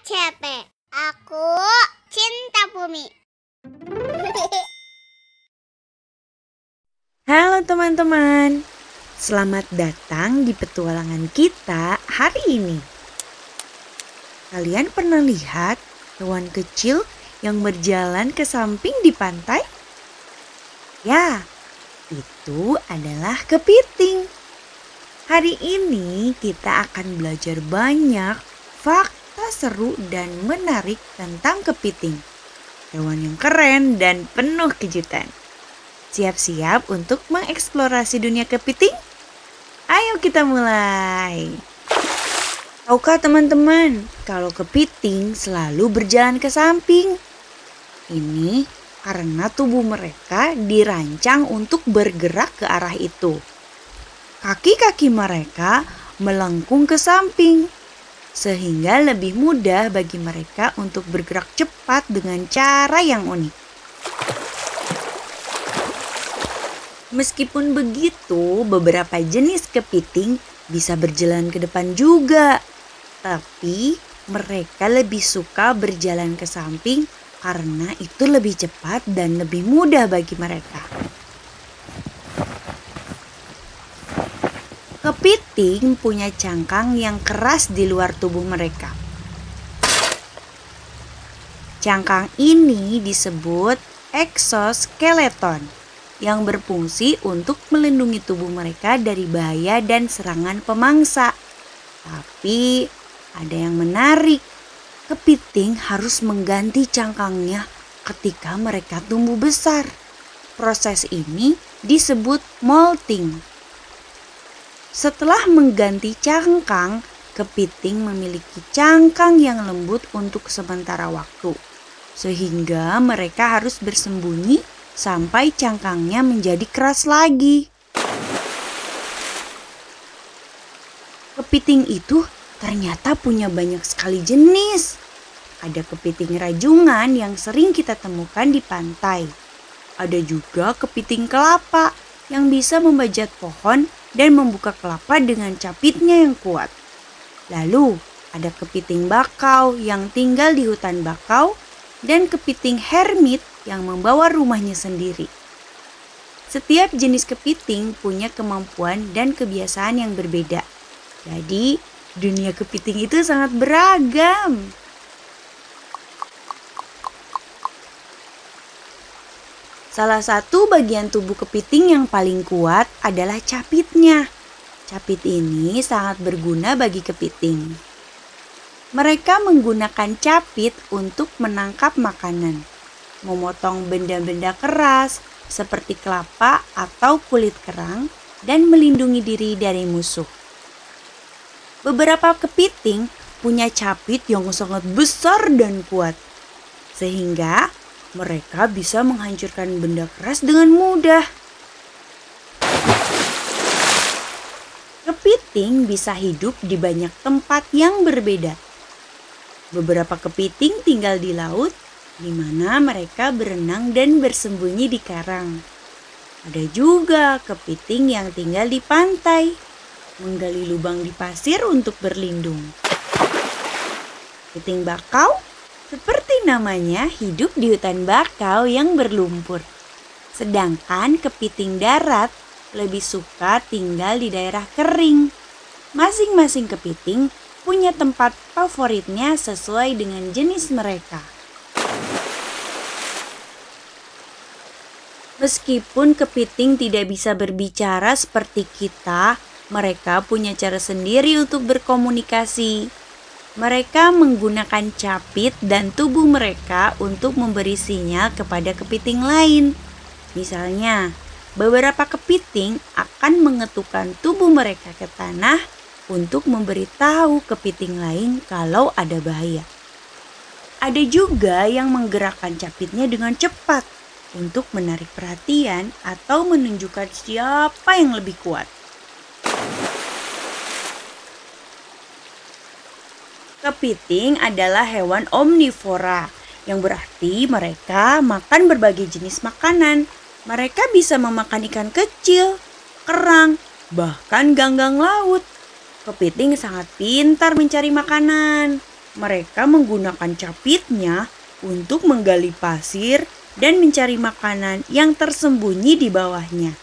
ACP. Aku cinta bumi. Halo teman-teman, selamat datang di petualangan kita hari ini. Kalian pernah lihat hewan kecil yang berjalan ke samping di pantai? Ya, itu adalah kepiting. Hari ini kita akan belajar banyak fakta seru dan menarik tentang kepiting. Hewan yang keren dan penuh kejutan. Siap-siap untuk mengeksplorasi dunia kepiting? Ayo kita mulai. Tahukah teman-teman, kalau kepiting selalu berjalan ke samping? Ini karena tubuh mereka dirancang untuk bergerak ke arah itu. Kaki-kaki mereka melengkung ke samping, sehingga lebih mudah bagi mereka untuk bergerak cepat dengan cara yang unik. Meskipun begitu, beberapa jenis kepiting bisa berjalan ke depan juga. Tapi mereka lebih suka berjalan ke samping karena itu lebih cepat dan lebih mudah bagi mereka. Kepiting punya cangkang yang keras di luar tubuh mereka. Cangkang ini disebut eksoskeleton, yang berfungsi untuk melindungi tubuh mereka dari bahaya dan serangan pemangsa. Tapi ada yang menarik, kepiting harus mengganti cangkangnya ketika mereka tumbuh besar. Proses ini disebut molting. Setelah mengganti cangkang, kepiting memiliki cangkang yang lembut untuk sementara waktu, sehingga mereka harus bersembunyi sampai cangkangnya menjadi keras lagi. Kepiting itu ternyata punya banyak sekali jenis. Ada kepiting rajungan yang sering kita temukan di pantai. Ada juga kepiting kelapa yang bisa membajak pohon dan membuka kelapa dengan capitnya yang kuat. Lalu ada kepiting bakau yang tinggal di hutan bakau dan kepiting hermit yang membawa rumahnya sendiri. Setiap jenis kepiting punya kemampuan dan kebiasaan yang berbeda. Jadi, dunia kepiting itu sangat beragam. Salah satu bagian tubuh kepiting yang paling kuat adalah capitnya. Capit ini sangat berguna bagi kepiting. Mereka menggunakan capit untuk menangkap makanan, memotong benda-benda keras seperti kelapa atau kulit kerang, dan melindungi diri dari musuh. Beberapa kepiting punya capit yang sangat besar dan kuat, sehingga mereka bisa menghancurkan benda keras dengan mudah. Kepiting bisa hidup di banyak tempat yang berbeda. Beberapa kepiting tinggal di laut, di mana mereka berenang dan bersembunyi di karang. Ada juga kepiting yang tinggal di pantai, menggali lubang di pasir untuk berlindung. Kepiting bakau, seperti namanya, hidup di hutan bakau yang berlumpur. Sedangkan kepiting darat lebih suka tinggal di daerah kering. Masing-masing kepiting punya tempat favoritnya sesuai dengan jenis mereka. Meskipun kepiting tidak bisa berbicara seperti kita, mereka punya cara sendiri untuk berkomunikasi. Mereka menggunakan capit dan tubuh mereka untuk memberi sinyal kepada kepiting lain. Misalnya, beberapa kepiting akan mengetukkan tubuh mereka ke tanah untuk memberitahu kepiting lain kalau ada bahaya. Ada juga yang menggerakkan capitnya dengan cepat untuk menarik perhatian atau menunjukkan siapa yang lebih kuat. Kepiting adalah hewan omnivora, yang berarti mereka makan berbagai jenis makanan. Mereka bisa memakan ikan kecil, kerang, bahkan ganggang laut. Kepiting sangat pintar mencari makanan. Mereka menggunakan capitnya untuk menggali pasir dan mencari makanan yang tersembunyi di bawahnya.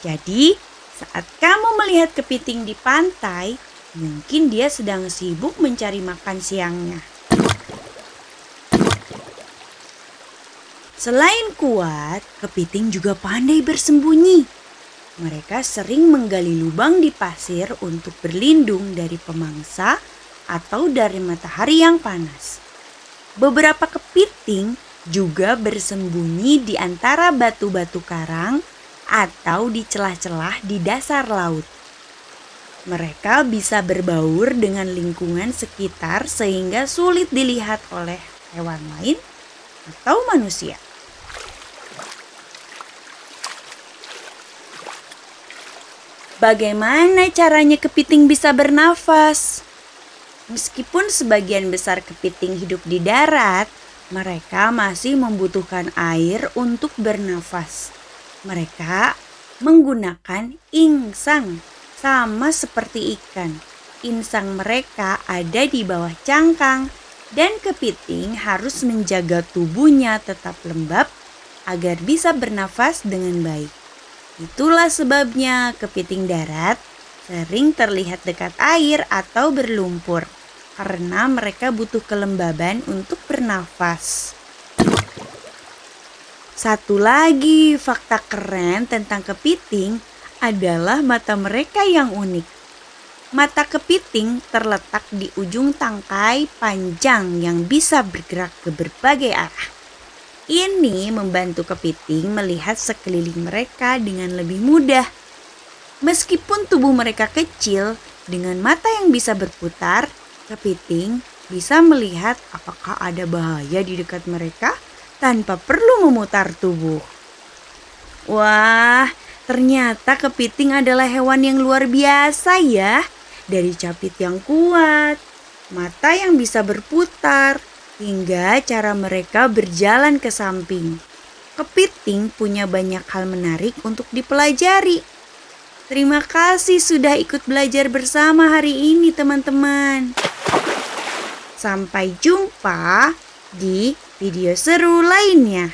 Jadi, saat kamu melihat kepiting di pantai, mungkin dia sedang sibuk mencari makan siangnya. Selain kuat, kepiting juga pandai bersembunyi. Mereka sering menggali lubang di pasir untuk berlindung dari pemangsa atau dari matahari yang panas. Beberapa kepiting juga bersembunyi di antara batu-batu karang atau di celah-celah di dasar laut. Mereka bisa berbaur dengan lingkungan sekitar sehingga sulit dilihat oleh hewan lain atau manusia. Bagaimana caranya kepiting bisa bernafas? Meskipun sebagian besar kepiting hidup di darat, mereka masih membutuhkan air untuk bernafas. Mereka menggunakan insang, sama seperti ikan. Insang mereka ada di bawah cangkang, dan kepiting harus menjaga tubuhnya tetap lembab agar bisa bernafas dengan baik. Itulah sebabnya kepiting darat sering terlihat dekat air atau berlumpur, karena mereka butuh kelembaban untuk bernafas. Satu lagi fakta keren tentang kepiting adalah mata mereka yang unik. Mata kepiting terletak di ujung tangkai panjang yang bisa bergerak ke berbagai arah. Ini membantu kepiting melihat sekeliling mereka dengan lebih mudah. Meskipun tubuh mereka kecil, dengan mata yang bisa berputar, kepiting bisa melihat apakah ada bahaya di dekat mereka tanpa perlu memutar tubuh. Wah, ternyata kepiting adalah hewan yang luar biasa ya. Dari capit yang kuat, mata yang bisa berputar, hingga cara mereka berjalan ke samping. Kepiting punya banyak hal menarik untuk dipelajari. Terima kasih sudah ikut belajar bersama hari ini teman-teman. Sampai jumpa di video seru lainnya.